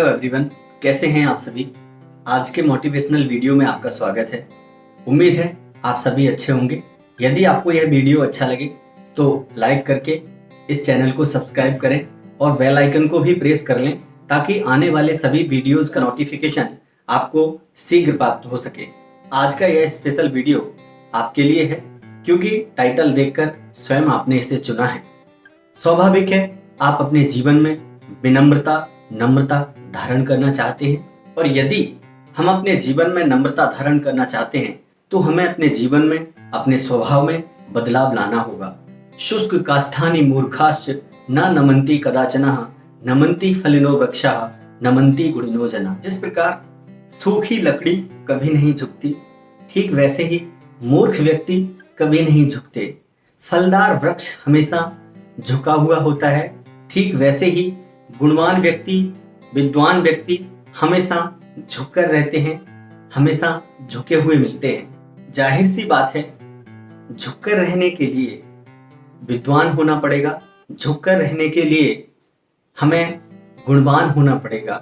Hello everyone, कैसे हैं आप सभी। आज के मोटिवेशनल वीडियो में आपका स्वागत है। उम्मीद है आप सभी अच्छे होंगे। यदि आपको यह वीडियो अच्छा लगे तो लाइक करके इस चैनल को सब्सक्राइब करें और बेल आइकन को भी प्रेस कर लें ताकि आने वाले सभी वीडियोस का नोटिफिकेशन आपको शीघ्र प्राप्त हो सके। आज का यह स्पेशल वीडियो आपके लिए है क्योंकि टाइटल देखकर स्वयं आपने इसे चुना है। स्वाभाविक है आप अपने जीवन में विनम्रता नम्रता धारण करना चाहते हैं, और यदि हम अपने जीवन में नम्रता धारण करना चाहते हैं तो हमें अपने जीवन में अपने स्वभाव में बदलाव लाना होगा। शुष्क काष्ठानि मूर्खाश्च न नमन्ति कदाचन नमन्ति फलिनो वृक्षाः नमन्ति गुणिनो जना। जिस प्रकार सूखी लकड़ी कभी नहीं झुकती, ठीक वैसे ही मूर्ख व्यक्ति कभी नहीं झुकते। फलदार वृक्ष हमेशा झुका हुआ होता है, ठीक वैसे ही गुणवान व्यक्ति विद्वान व्यक्ति हमेशा झुककर रहते हैं, हमेशा झुके हुए मिलते हैं। जाहिर सी बात है, झुककर रहने के लिए विद्वान होना पड़ेगा, झुककर रहने के लिए हमें गुणवान होना पड़ेगा।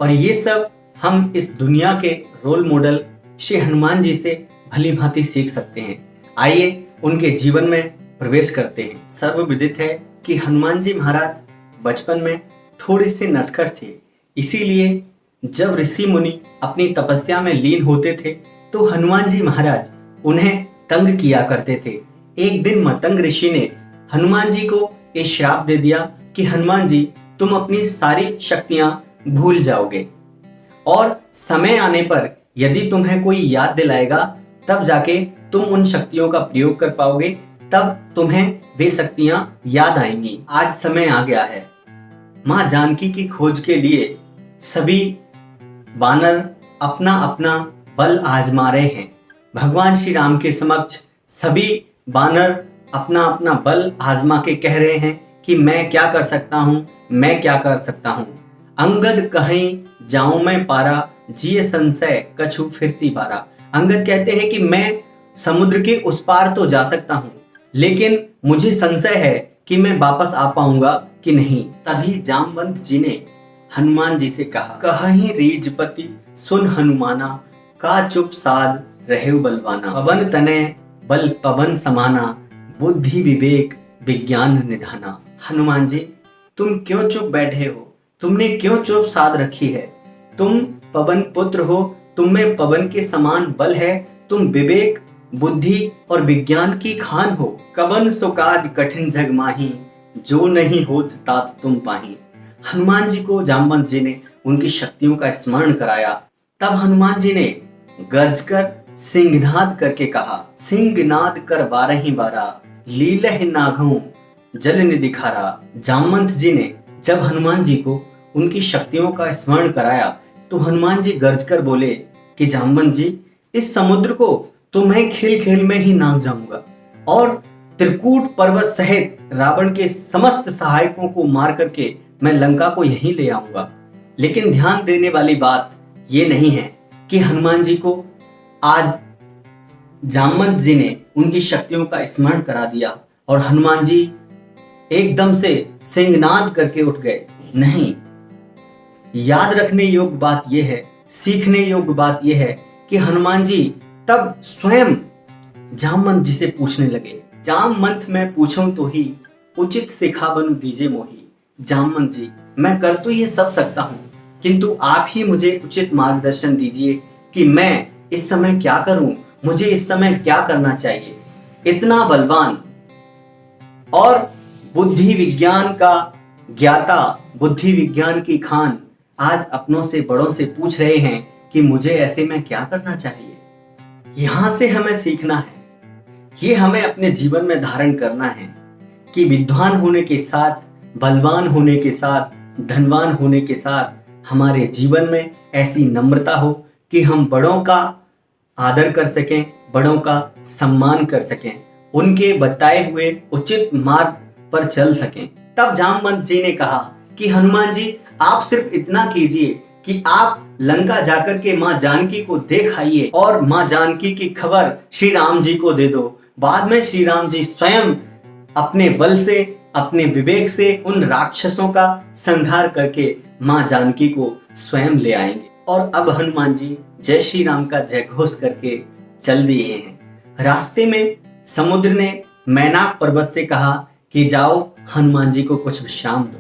और ये सब हम इस दुनिया के रोल मॉडल श्री हनुमान जी से भली भांति सीख सकते हैं। आइए उनके जीवन में प्रवेश करते हैं। सर्वविदित है कि हनुमान जी महाराज बचपन में थोड़े से नटखट थे, इसीलिए जब ऋषि मुनि अपनी तपस्या में लीन होते थे तो हनुमान जी महाराज उन्हें तंग किया करते थे। एक दिन मतंग ऋषि ने हनुमान जी को एक श्राप दे दिया कि हनुमान जी तुम अपनी सारी शक्तियां भूल जाओगे और समय आने पर यदि तुम्हें कोई याद दिलाएगा तब जाके तुम उन शक्तियों का प्रयोग कर पाओगे, तब तुम्हें वे शक्तियां याद आएंगी। आज समय आ गया है, मां जानकी की खोज के लिए सभी बानर अपना अपना बल आजमा रहे हैं। भगवान श्री राम के समक्ष सभी बानर अपना अपना बल आजमा के कह रहे हैं कि मैं क्या कर सकता हूं, मैं क्या कर सकता हूं। अंगद कहीं जाऊं मैं पारा, जिए संशय कछु फिरती बारा। अंगद कहते हैं कि मैं समुद्र के उस पार तो जा सकता हूं, लेकिन मुझे संशय है कि मैं वापस आ पाऊंगा कि नहीं। तभी जामवंत जी ने हनुमान जी से कहा, कहहीं रीजपति सुन हनुमाना, का चुप साध रहेउ बलवाना। पवन तनय बल पवन समाना, बुद्धि विवेक विज्ञान निधाना। हनुमान जी तुम क्यों चुप बैठे हो, तुमने क्यों चुप साध रखी है। तुम पवन पुत्र हो, तुम में पवन के समान बल है, तुम विवेक बुद्धि और विज्ञान की खान हो। कवन सुकाज कठिन जग माही, जो नहीं होत तात तुम पाही। हनुमान जी को जामवंत जी ने उनकी शक्तियों का स्मरण कराया। तब हनुमान जी ने गर्जकर सिंहनाद करके कहा, सिंहनाद कर बारही बारा, लीलह नाघों जल निधि खारा। जामवंत जी ने जब हनुमान जी को उनकी शक्तियों का स्मरण कराया तो हनुमान जी गर्जकर बोले कि जामवंत जी, इस समुद्र को तो मैं खेल खेल में ही नाग जाऊंगा और त्रिकूट पर्वत सहित रावण के समस्त सहायकों को मार करके मैं लंका को यहीं ले आऊंगा। लेकिन ध्यान देने वाली बात ये नहीं है कि हनुमान जी को आज जामवंत जी ने उनकी शक्तियों का स्मरण करा दिया और हनुमान जी एकदम से सिंहनाद करके उठ गए। नहीं, याद रखने योग्य बात यह है, सीखने योग्य बात यह है कि हनुमान जी तब स्वयं जामवंत जी से पूछने लगे, जामवंत मैं पूछूं तो ही, उचित सिखा बनू दीजे मोही। जामवंत जी मैं कर तो ये सब सकता हूं, किंतु आप ही मुझे उचित मार्गदर्शन दीजिए कि मैं इस समय क्या करूं, मुझे इस समय क्या करना चाहिए। इतना बलवान और बुद्धि विज्ञान का ज्ञाता, बुद्धि विज्ञान की खान आज अपनों से बड़ों से पूछ रहे हैं कि मुझे ऐसे में क्या करना चाहिए। यहां से हमें सीखना है, ये हमें अपने जीवन में धारण करना है कि विद्वान होने के साथ, बलवान होने के साथ, धनवान होने के साथ हमारे जीवन में ऐसी नम्रता हो कि हम बड़ों का आदर कर सकें, बड़ों का सम्मान कर सकें, उनके बताए हुए उचित मार्ग पर चल सकें। तब जामवंत जी ने कहा कि हनुमान जी आप सिर्फ इतना कीजिए कि आप लंका जाकर के मां जानकी को देख आइए और मां जानकी की खबर श्री राम जी को दे दो। बाद में श्री राम जी स्वयं अपने बल से, अपने विवेक से उन राक्षसों का संहार करके मां जानकी को स्वयं ले आएंगे। और अब हनुमान जी जय श्री राम का जयघोष करके चल दिए हैं। रास्ते में समुद्र ने मैनाक पर्वत से कहा कि जाओ हनुमान जी को कुछ विश्राम दो।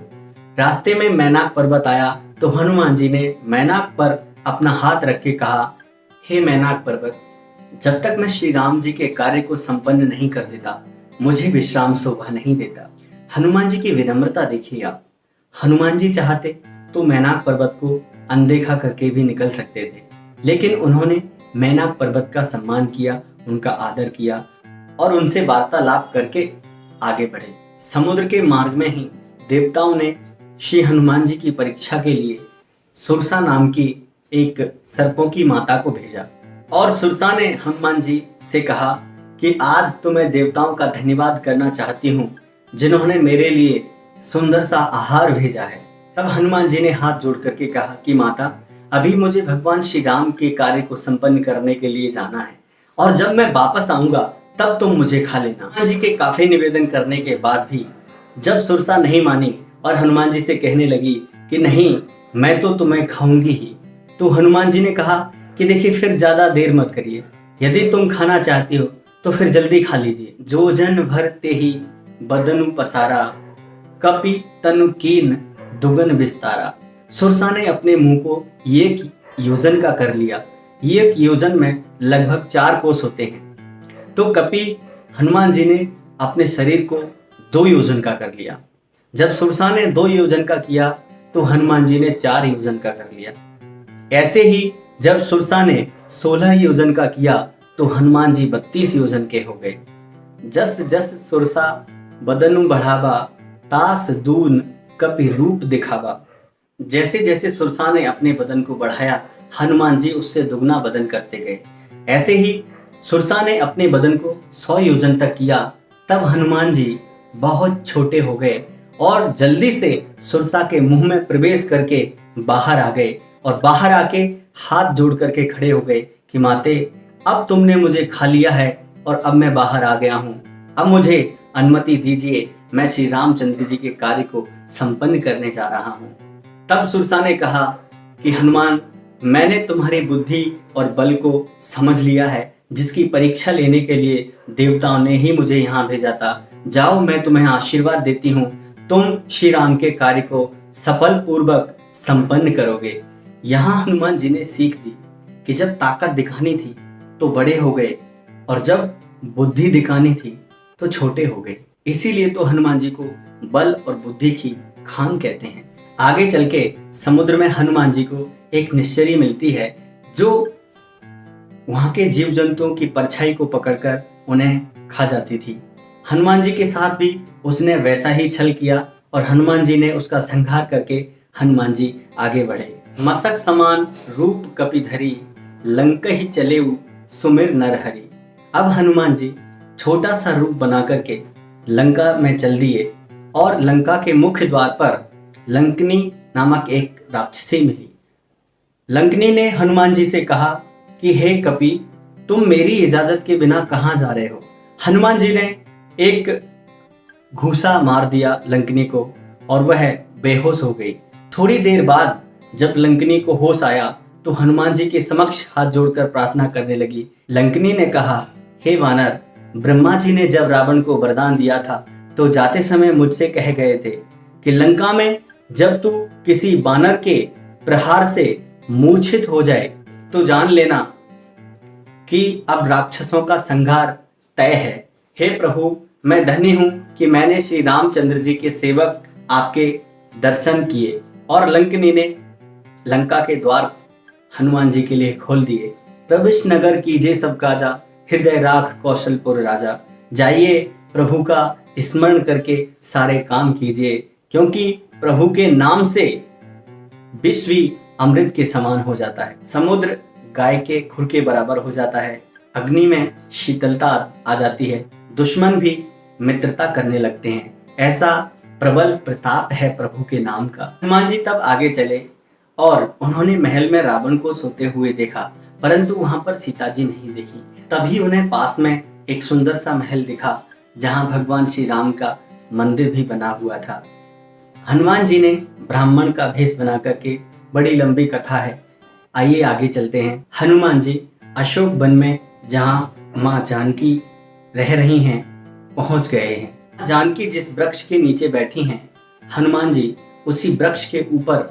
रास्ते में मैनाक पर्वत आया तो हनुमान जी ने मैनाक पर अपना हाथ रख के कहा, हे मैनाक पर्वत, जब तक मैं श्री राम जी के कार्य को संपन्न नहीं कर देता मुझे विश्राम शोभा नहीं देता। हनुमान जी की विनम्रता देखिए आप। हनुमान जी चाहते तो मैनाक पर्वत को अनदेखा करके भी निकल सकते थे, लेकिन उन्होंने मैनाक पर्वत का सम्मान किया, उनका आदर किया और उनसे वार्तालाप करके आगे बढ़े। समुद्र के मार्ग में ही देवताओं ने श्री हनुमान जी की परीक्षा के लिए सुरसा नाम की एक सर्पों की माता को भेजा और सुरसा ने हनुमान जी से कहा कि आज तो मैं देवताओं का धन्यवाद करना चाहती हूँ जिन्होंने मेरे लिए सुंदर सा आहार भेजा है। तब हनुमान जी ने हाथ जोड़ करके कहा कि माता, अभी मुझे भगवान श्री राम के कार्य को संपन्न करने के लिए जाना है और जब मैं वापस आऊंगा तब तुम मुझे खा लेना। हनुमान जी के काफी निवेदन करने के बाद भी जब सुरसा नहीं मानी और हनुमान जी से कहने लगी कि नहीं, मैं तो तुम्हें खाऊंगी ही, तो हनुमान जी ने कहा कि देखिए फिर ज्यादा देर मत करिए, यदि तुम खाना चाहती हो तो फिर जल्दी खा लीजिए। जो जन भर ते ही बदनु पसारा, कपि तनु कीन दुगन विस्तारा। सुरसा ने अपने मुंह को एक योजन का कर लिया। एक योजन में लगभग 4 कोस होते हैं, तो कपि हनुमान जी ने अपने शरीर को 2 योजन का कर लिया। जब सुरसा ने 2 योजन का किया तो हनुमान जी ने 4 योजन का कर लिया। ऐसे ही जब सुरसा ने 16 योजन का किया तो हनुमान जी 32 योजन के हो गए। जस जस सुरसा बदनु बढ़ावा, तास दून कपि रूप दिखावा। जैसे जैसे सुरसा ने अपने बदन को बढ़ाया हनुमान जी उससे दुगना बदन करते गए। ऐसे ही सुरसा ने अपने बदन को 100 योजन तक किया, तब हनुमान जी बहुत छोटे हो गए और जल्दी से सुरसा के मुंह में प्रवेश करके बाहर आ गए और बाहर आके हाथ जोड़ करके खड़े हो गए कि माते, अब तुमने मुझे खा लिया है और अब मैं बाहर आ गया हूँ, अब मुझे अनुमति दीजिए, मैं श्री रामचंद्र जी के कार्य को संपन्न करने जा रहा हूँ। तब सुरसा ने कहा कि हनुमान, मैंने तुम्हारी बुद्धि और बल को समझ लिया है, जिसकी परीक्षा लेने के लिए देवताओं ने ही मुझे यहाँ भेजा था। जाओ, मैं तुम्हें आशीर्वाद देती हूँ, तुम श्री राम के कार्य को सफल पूर्वक संपन्न करोगे। यहाँ हनुमान जी ने सीख दी कि जब ताकत दिखानी थी तो बड़े हो गए और जब बुद्धि दिखानी थी तो छोटे हो गए। इसीलिए तो हनुमान जी को बल और बुद्धि की खान कहते हैं। आगे चल के समुद्र में हनुमान जी को एक निश्चरी मिलती है जो वहां के जीव जंतुओं की परछाई को पकड़कर उन्हें खा जाती थी। हनुमान जी के साथ भी उसने वैसा ही छल किया और हनुमान जी ने उसका संहार करके हनुमान जी आगे बढ़े। मसक समान रूप कपिधरी, लंका ही चले सुमिर नरहरि। अब हनुमान जी छोटा सा रूप बना करके लंका में चल दिए और लंका के मुख्य द्वार पर लंकनी नामक एक राक्षसी मिली। लंकनी ने हनुमान जी से कहा कि हे कपि, तुम मेरी इजाजत के बिना कहाँ जा रहे हो। हनुमान जी ने एक घूसा मार दिया लंकनी को और वह बेहोश हो गई। थोड़ी देर बाद जब लंकनी को होश आया तो हनुमान जी के समक्ष हाथ जोड़कर प्रार्थना करने लगी। लंकनी ने कहा, हे वानर, ब्रह्मा जी ने जब रावण को वरदान दिया था तो जाते समय मुझसे कह गए थे कि लंका में जब तू किसी वानर के प्रहार से मूर्छित हो जाए तो जान लेना कि अब राक्षसों का संहार तय है। हे प्रभु, मैं धन्य हूँ कि मैंने श्री रामचंद्र जी के सेवक आपके दर्शन किए। और लंकनी ने लंका के द्वार हनुमान जी के लिए खोल दिए। प्रविश नगर कीजिए सब काजा, हृदय राख कौशलपुर राजा। जाइए, प्रभु का स्मरण करके सारे काम कीजिए, क्योंकि प्रभु के नाम से विश्व भी अमृत के समान हो जाता है। समुद्र गाय के खुर के बराबर हो जाता है। अग्नि में शीतलता आ जाती है। दुश्मन भी मित्रता करने लगते हैं। ऐसा प्रबल प्रताप है प्रभु के नाम का। हनुमान जी तब आगे चले और उन्होंने महल में रावण को सोते हुए देखा, परंतु वहां पर सीता जी नहीं दिखी। तभी उन्हें पास में एक सुंदर सा महल दिखा जहां भगवान श्री राम का मंदिर भी बना हुआ था। हनुमान जी ने ब्राह्मण का भेष बना करके, बड़ी लंबी कथा है, आइए आगे चलते हैं। हनुमान जी अशोक वन में, जहाँ माँ जानकी रह रही हैं, पहुंच गए हैं। जानकी जिस वृक्ष के नीचे बैठी हैं, हनुमान जी उसी वृक्ष के ऊपर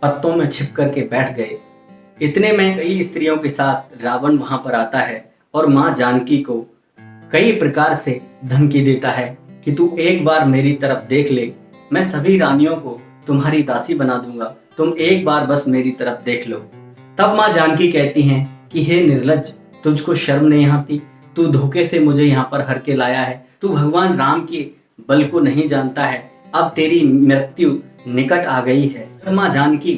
पत्तों में छिप करके बैठ गए। इतने में कई स्त्रियों के साथ रावण वहां पर आता है और माँ जानकी को कई प्रकार से धमकी देता है कि तू एक बार मेरी तरफ देख ले, मैं सभी रानियों को तुम्हारी दासी बना दूंगा, तुम एक बार बस मेरी तरफ देख लो। तब माँ जानकी कहती हैं कि हे निर्लज्ज, तुझको शर्म नहीं आती? तू धोखे से मुझे यहाँ पर हर के लाया है, तू भगवान राम के बल को नहीं जानता है, अब तेरी मृत्यु निकट आ गई है। माँ जानकी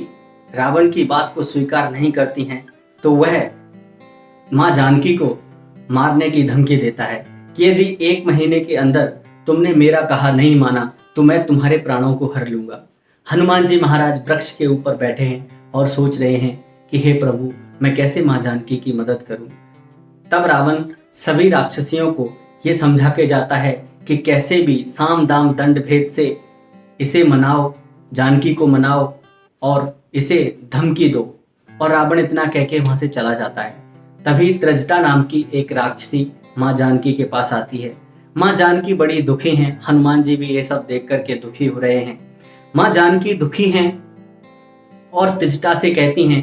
रावण की बात को स्वीकार नहीं करती हैं, तो वह माँ जानकी को मारने की धमकी देता है कि यदि 1 महीने के अंदर तुमने मेरा कहा नहीं माना तो मैं तुम्हारे प्राणों को हर लूंगा। हनुमान जी महाराज वृक्ष के ऊपर बैठे हैं और सोच रहे हैं कि हे प्रभु, मैं कैसे माँ जानकी की मदद करूं। तब रावण सभी राक्षसियों को ये समझा के जाता है कि कैसे भी साम दाम दंड भेद से इसे मनाओ, जानकी को मनाओ और इसे धमकी दो। और रावण इतना कह के वहां से चला जाता है। तभी त्रिजटा नाम की एक राक्षसी माँ जानकी के पास आती है। माँ जानकी बड़ी दुखी हैं, हनुमान जी भी ये सब देख करके दुखी हो रहे हैं। माँ जानकी दुखी हैं और त्रिजटा से कहती हैं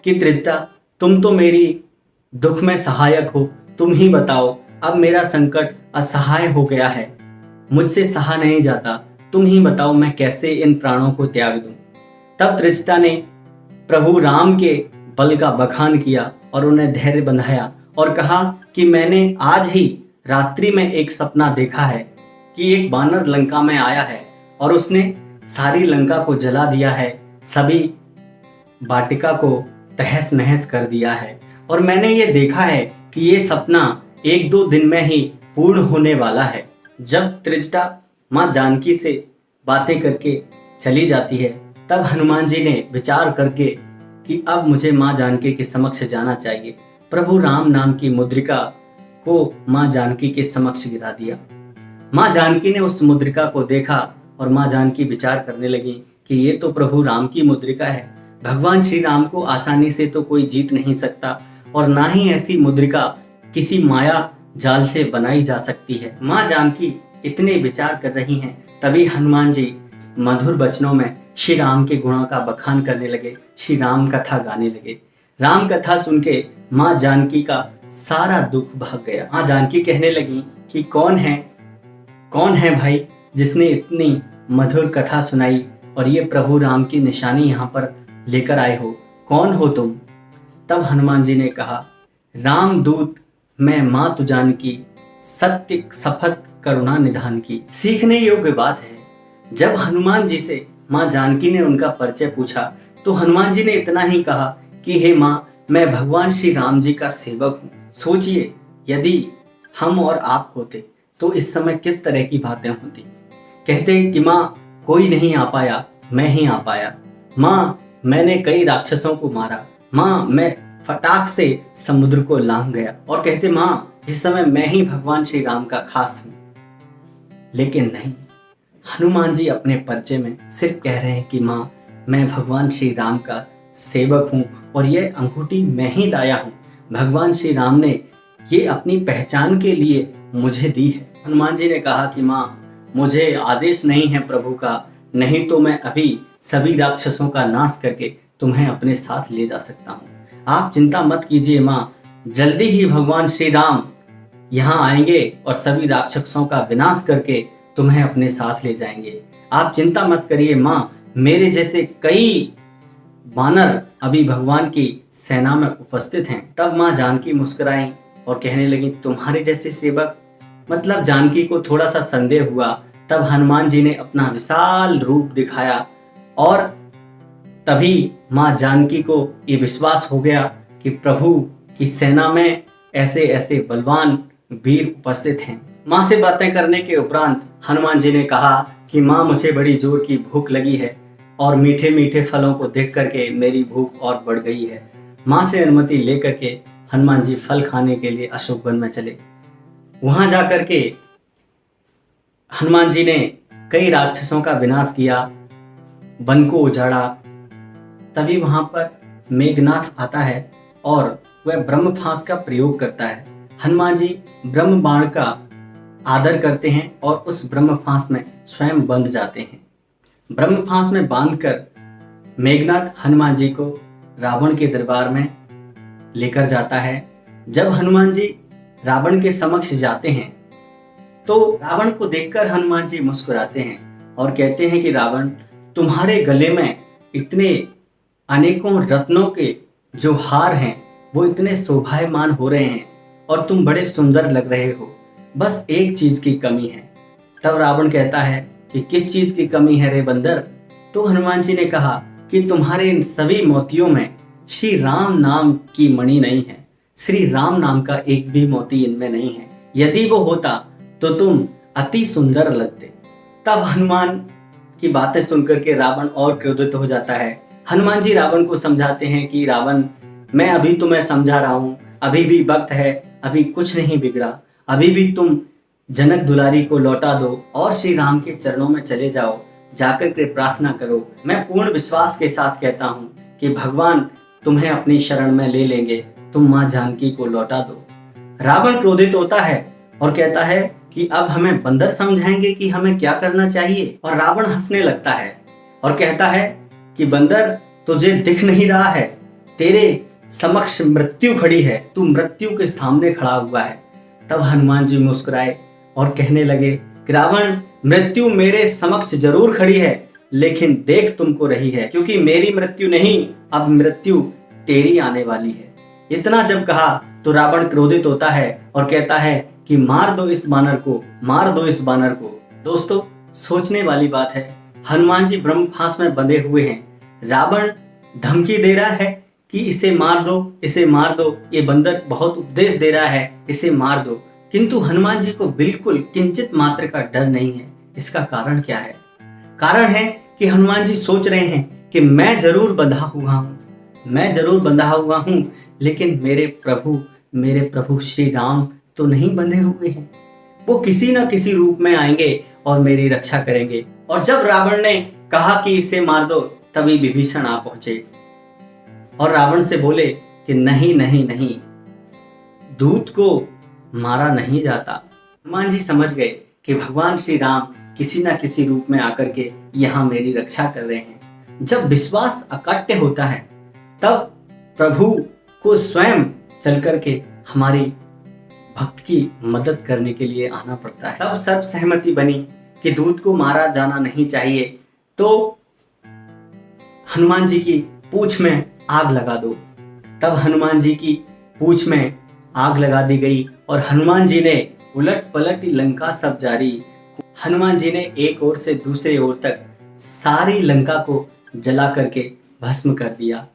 कि त्रिजटा, तुम तो मेरी दुख में सहायक हो, तुम ही बताओ, अब मेरा संकट असहाय हो गया है, मुझसे सहा नहीं जाता, तुम ही बताओ मैं कैसे इन प्राणों को त्याग दूं। तब त्रिजटा ने प्रभु राम के बल का बखान किया और उन्हें धैर्य बंधाया और कहा कि मैंने आज ही रात्रि में एक सपना देखा है कि एक बानर लंका में आया है और उसने सारी लंका को जला दिया है, सभी वाटिका को तहस नहस कर दिया है। और मैंने ये देखा है कि ये सपना 1-2 दिन में ही पूर्ण होने वाला है। जब त्रिजटा माँ जानकी से बातें करके चली जाती है, तब हनुमान जी ने विचार करके कि अब मुझे माँ जानकी के समक्ष जाना चाहिए, प्रभु राम नाम की मुद्रिका को माँ जानकी के समक्ष गिरा दिया। माँ जानकी ने उस मुद्रिका को देखा और माँ जानकी विचार करने लगी कि ये तो प्रभु राम की मुद्रिका है, भगवान श्री राम को आसानी से तो कोई जीत नहीं सकता और ना ही ऐसी मुद्रिका किसी माया जाल से बनाई जा सकती है। माँ जानकी इतने विचार कर रही हैं, तभी हनुमान जी मधुर वचनों में श्री राम के गुणों का बखान करने लगे, श्री राम कथा गाने लगे। राम कथा सुन के माँ जानकी का सारा दुख भाग गया। माँ जानकी कहने लगी कि कौन है भाई जिसने इतनी मधुर कथा सुनाई और ये प्रभु राम की निशानी यहाँ पर लेकर आए हो, कौन हो तुम? तब हनुमान जी ने कहा, राम दूत मैं माँ तु जानकी, सत्य शपथ करुणा निधान की। सीखने योग्य बात है, जब हनुमान जी से माँ जानकी ने उनका परिचय पूछा तो हनुमान जी ने इतना ही कहा कि हे माँ, मैं भगवान श्री राम जी का सेवक हूँ। सोचिए, यदि हम और आप होते तो इस समय किस तरह की बातें होती। कहते कि माँ कोई नहीं आ पाया, मैं ही आ पाया, माँ मैंने कई राक्षसों को मारा, माँ मैं फटाक से समुद्र को लांघ गया। और कहते माँ इस समय मैं ही भगवान श्री राम का खास हूँ। लेकिन नहीं, हनुमान जी अपने परिचय में सिर्फ कह रहे हैं कि माँ मैं भगवान श्री राम का सेवक हूँ और ये अंगूठी मैं ही लाया हूँ, भगवान श्री राम ने ये अपनी पहचान के लिए मुझे दी है। हनुमान जी ने कहा कि माँ मुझे आदेश नहीं है प्रभु का, नहीं तो मैं अभी सभी राक्षसों का नाश करके तुम्हें अपने साथ ले जा सकता हूँ। आप चिंता मत कीजिए माँ, जल्दी ही भगवान श्री राम यहाँ आएंगे और सभी राक्षसों का विनाश करके तुम्हें अपने साथ ले जाएंगे। आप चिंता मत करिए माँ, मेरे जैसे कई वानर अभी भगवान की सेना में उपस्थित हैं। तब माँ जानकी मुस्कुराई और कहने लगी, तुम्हारे जैसे सेवक? मतलब जानकी को थोड़ा सा संदेह हुआ। तब हनुमान जी ने अपना विशाल रूप दिखाया और तभी माँ जानकी को ये विश्वास हो गया कि प्रभु की सेना में ऐसे ऐसे बलवान वीर उपस्थित हैं। माँ से बातें करने के उपरांत हनुमान जी ने कहा कि माँ मुझे बड़ी जोर की भूख लगी है और मीठे मीठे फलों को देख करके मेरी भूख और बढ़ गई है। माँ से अनुमति लेकर के हनुमान जी फल खाने के लिए अशोक वन में चले। वहां जाकर के हनुमान जी ने कई राक्षसों का विनाश किया, वन को उजाड़ा। तभी वहां पर मेघनाथ आता है और वह ब्रह्मफास का प्रयोग करता है। हनुमान जी ब्रह्म बाण का आदर करते हैं और उस ब्रह्मफास में स्वयं बंध जाते हैं। ब्रह्मफास में बांधकर मेघनाथ हनुमान जी को रावण के दरबार में लेकर जाता है। जब हनुमान जी रावण के समक्ष जाते हैं तो रावण को देखकर हनुमान जी मुस्कुराते हैं और कहते हैं कि रावण, तुम्हारे गले में इतने अनेकों रत्नों के जो हार हैं वो इतने शोभायमान हो रहे हैं और तुम बड़े सुंदर लग रहे हो, बस एक चीज की कमी है। तब रावण कहता है कि किस चीज की कमी है रे बंदर? तो हनुमान जी ने कहा कि तुम्हारे इन सभी मोतियों में श्री राम नाम की मणि नहीं है, श्री राम नाम का एक भी मोती इनमें नहीं है। यदि वो होता तो तुम अति सुंदर लगते। तब हनुमान की बातें सुनकर के रावण और क्रोधित हो जाता है। हनुमान जी रावण को समझाते हैं कि रावण, मैं अभी तुम्हें समझा रहा हूँ, अभी भी वक्त है, अभी कुछ नहीं बिगड़ा, अभी भी तुम जनक दुलारी को लौटा दो और श्री राम के चरणों में चले जाओ, जाकर के प्रार्थना करो। मैं पूर्ण विश्वास के साथ कहता हूँ कि भगवान तुम्हें अपनी शरण में ले लेंगे, तुम माँ जानकी को लौटा दो। रावण क्रोधित होता है और कहता है कि अब हमें बंदर समझाएंगे कि हमें क्या करना चाहिए। और रावण हंसने लगता है और कहता है कि बंदर, तुझे दिख नहीं रहा है, तेरे समक्ष मृत्यु खड़ी है, तू मृत्यु के सामने खड़ा हुआ है। तब हनुमान जी मुस्कुराए और कहने लगे कि रावण, मृत्यु मेरे समक्ष जरूर खड़ी है, लेकिन देख तुमको रही है, क्योंकि मेरी मृत्यु नहीं, अब मृत्यु तेरी आने वाली है। इतना जब कहा तो रावण क्रोधित होता है और कहता है कि मार दो इस बानर को, मार दो इस बानर को। दोस्तों, सोचने वाली बात है, हनुमान जी ब्रह्मफास में बंधे हुए हैं, रावण धमकी दे रहा है कि इसे मार दो, इसे मार दो, ये बंदर बहुत उपदेश दे रहा है, इसे मार दो, किंतु हनुमान जी को बिल्कुल किंचित मात्र का डर नहीं है। इसका कारण क्या है? कारण है कि हनुमान जी सोच रहे हैं कि मैं जरूर बंधा हुआ हूँ, मैं जरूर बंधा हुआ हूँ, लेकिन मेरे प्रभु श्री राम तो नहीं बंधे हुए हैं। वो किसी न किसी रूप में आएंगे और मेरी रक्षा करेंगे। और जब रावण ने कहा कि इसे मार दो, तभी विभीषण आ पहुंचे और रावण से बोले कि नहीं नहीं नहीं, दूत को मारा नहीं जाता। हनुमान जी समझ गए कि भगवान श्री राम किसी न किसी रूप में आकर के यहाँ मेरी रक्षा कर रहे हैं। जब विश्वास अकट्य होता है तब प्रभु को स्वयं चल करके हमारी भक्त की मदद करने के लिए आना पड़ता है। तब सब सहमति बनी कि दूत को मारा जाना नहीं चाहिए, तो हनुमान जी की पूंछ में आग लगा दो। तब हनुमान जी की पूंछ में आग लगा दी गई और हनुमान जी ने उलट पलट लंका सब जारी। हनुमान जी ने एक ओर से दूसरे ओर तक सारी लंका को जला करके भस्म कर दिया।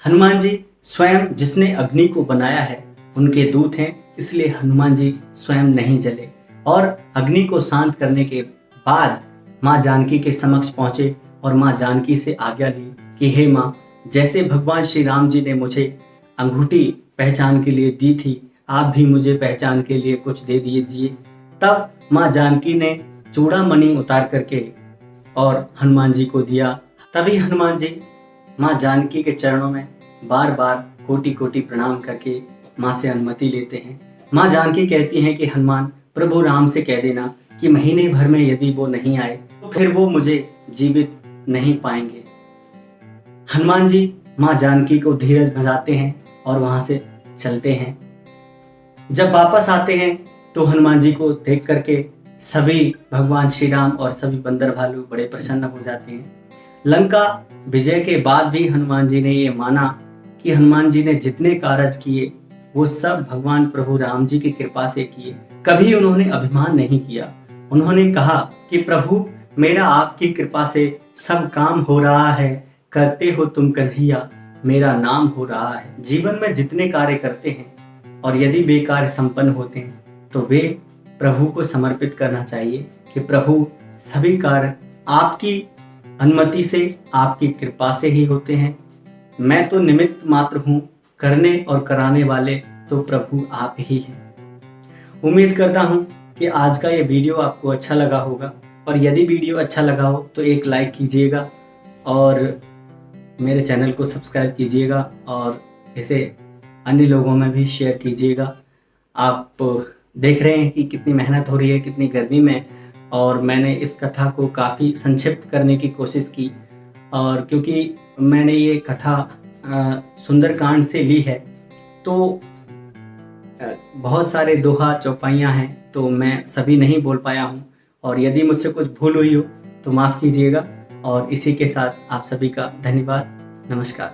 हनुमान जी स्वयं जिसने अग्नि को बनाया है उनके दूत हैं, इसलिए हनुमान जी स्वयं नहीं जले। और अग्नि को शांत करने के बाद माँ जानकी के समक्ष पहुंचे और माँ जानकी से आज्ञा ली कि हे माँ, जैसे भगवान श्री राम जी ने मुझे अंगूठी पहचान के लिए दी थी, आप भी मुझे पहचान के लिए कुछ दे दीजिए। तब माँ जानकी ने चूड़ामणि उतार करके और हनुमान जी को दिया। तभी हनुमान जी माँ जानकी के चरणों में बार बार कोटि कोटि प्रणाम करके माँ से अनुमति लेते हैं। माँ जानकी कहती हैं कि हनुमान, प्रभु राम से कह देना कि महीने भर में यदि वो नहीं आए तो फिर वो मुझे जीवित नहीं पाएंगे। हनुमान जी माँ जानकी को धीरज बंधाते हैं और वहां से चलते हैं। जब वापस आते हैं तो हनुमान जी को देख करके सभी भगवान श्री राम और सभी बंदर भालू बड़े प्रसन्न हो जाते हैं। लंका विजय के बाद भी हनुमान जी ने ये माना कि हनुमान जी ने जितने कार्य किए वो सब भगवान प्रभु राम जी की कृपा से किए। कभी उन्होंने अभिमान नहीं किया। उन्होंने कहा कि प्रभु, मेरा आपकी कृपा से सब काम हो रहा है, करते हो तुम कन्हैया, मेरा नाम हो रहा है। जीवन में जितने कार्य करते हैं और यदि वे कार्य संपन्न होते हैं तो वे प्रभु को समर्पित करना चाहिए कि प्रभु, सभी कार्य आपकी अनुमति से, आपकी कृपा से ही होते हैं। मैं तो निमित्त मात्र हूँ, करने और कराने वाले तो प्रभु आप ही हैं। उम्मीद करता हूँ कि आज का ये वीडियो आपको अच्छा लगा होगा, और यदि वीडियो अच्छा लगा हो तो एक लाइक कीजिएगा और मेरे चैनल को सब्सक्राइब कीजिएगा और इसे अन्य लोगों में भी शेयर कीजिएगा। आप देख रहे हैं कि कितनी मेहनत हो रही है, कितनी गर्मी में, और मैंने इस कथा को काफ़ी संक्षिप्त करने की कोशिश की। और क्योंकि मैंने ये कथा सुंदरकांड से ली है तो बहुत सारे दोहा चौपाइयाँ हैं, तो मैं सभी नहीं बोल पाया हूँ, और यदि मुझसे कुछ भूल हुई हो तो माफ़ कीजिएगा। और इसी के साथ आप सभी का धन्यवाद। नमस्कार।